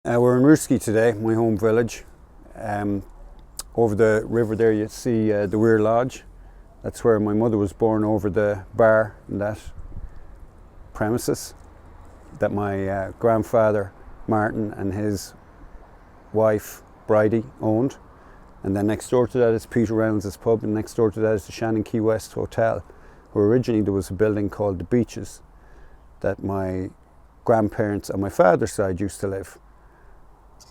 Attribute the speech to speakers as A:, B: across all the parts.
A: We're in Rooskey today, my home village. Over the river there you see the Weir Lodge. That's where my mother was born, over the bar in that premises that my grandfather Martin and his wife Bridie owned. And then next door to that is Peter Reynolds' pub, and next door to that is the Shannon Key West Hotel, where originally there was a building called the Beaches that my grandparents on my father's side used to live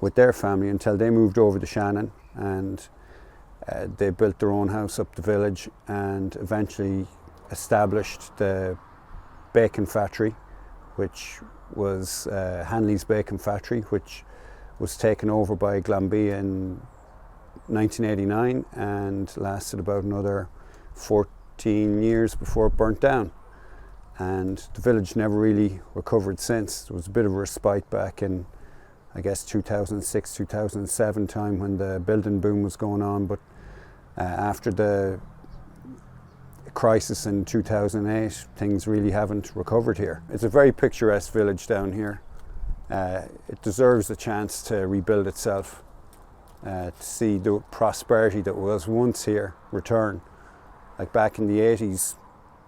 A: with their family until they moved over to Shannon, and they built their own house up the village and eventually established the bacon factory, which was Hanley's bacon factory, which was taken over by Glanbia in 1989 and lasted about another 14 years before it burnt down. And the village never really recovered since. There was a bit of a respite back in, I guess, 2006, 2007 time when the building boom was going on, but after the crisis in 2008, things really haven't recovered here. It's a very picturesque village down here. It deserves a chance to rebuild itself, to see the prosperity that was once here return. Like back in the 80s,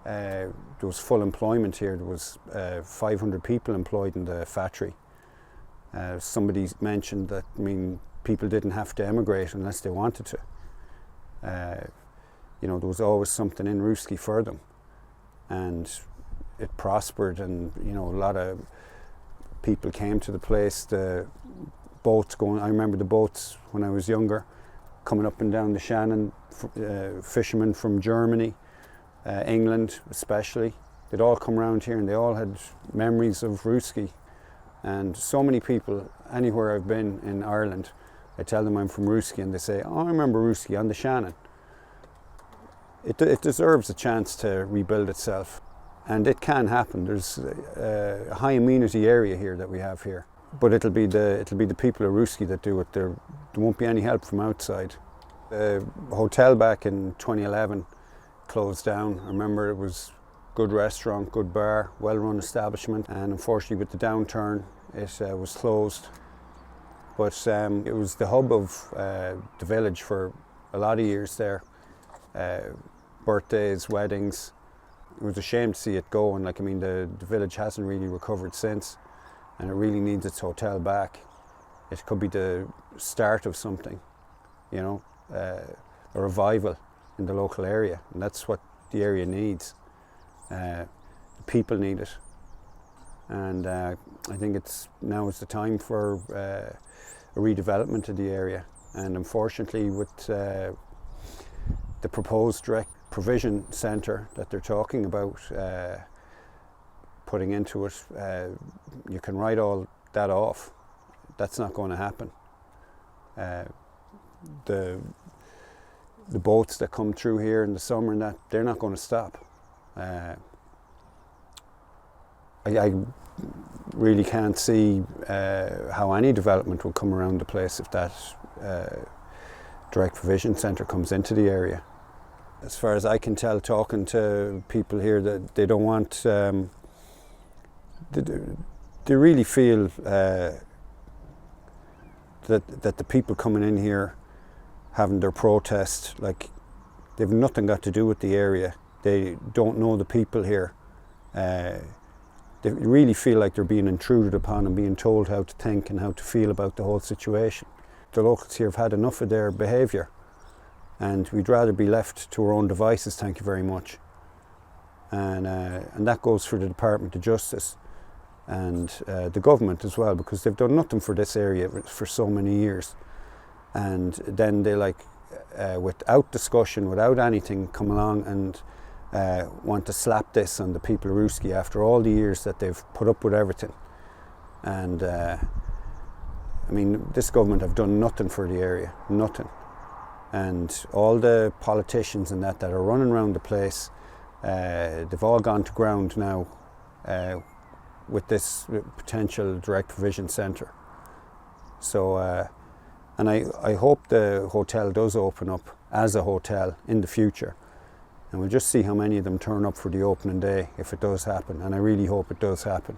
A: there was full employment here. There was 500 people employed in the factory. Somebody mentioned that, people didn't have to emigrate unless they wanted to. There was always something in Rooskey for them, and it prospered, and a lot of people came to the place. The boats going, I remember the boats when I was younger, coming up and down the Shannon, fishermen from Germany, England especially, they'd all come around here and they all had memories of Rooskey. And so many people, anywhere I've been in Ireland, I tell them I'm from Rooskey and they say, oh, I remember Rooskey on the Shannon. It deserves a chance to rebuild itself, and it can happen. There's a high amenity area here that we have here, but it'll be the people of Rooskey that do it. There won't be any help from outside. The hotel back in 2011 closed down. I remember it was good restaurant, good bar, well-run establishment, and unfortunately with the downturn it was closed. But it was the hub of the village for a lot of years there. Birthdays, weddings. It was a shame to see it go, and the village hasn't really recovered since, and it really needs its hotel back. It could be the start of something, a revival in the local area, and that's what the area needs. The people need it, and I think now is the time for a redevelopment of the area. And unfortunately, with the proposed direct provision centre that they're talking about putting into it, you can write all that off. That's not going to happen. The boats that come through here in the summer and that, they're not going to stop. I really can't see how any development will come around the place if that direct provision centre comes into the area. As far as I can tell, talking to people here, that they don't want, they really feel that the people coming in here having their protest, they've nothing got to do with the area. They don't know the people here. They really feel like they're being intruded upon and being told how to think and how to feel about the whole situation. The locals here have had enough of their behaviour, and we'd rather be left to our own devices, thank you very much. And that goes for the Department of Justice and the government as well, because they've done nothing for this area for so many years. And then they without discussion, without anything, come along and want to slap this on the people of Rooskey after all the years that they've put up with everything. And this government have done nothing for the area, nothing. And all the politicians and that are running around the place, they've all gone to ground now with this potential direct provision centre. So, and I hope the hotel does open up as a hotel in the future. And we'll just see how many of them turn up for the opening day if it does happen, and I really hope it does happen.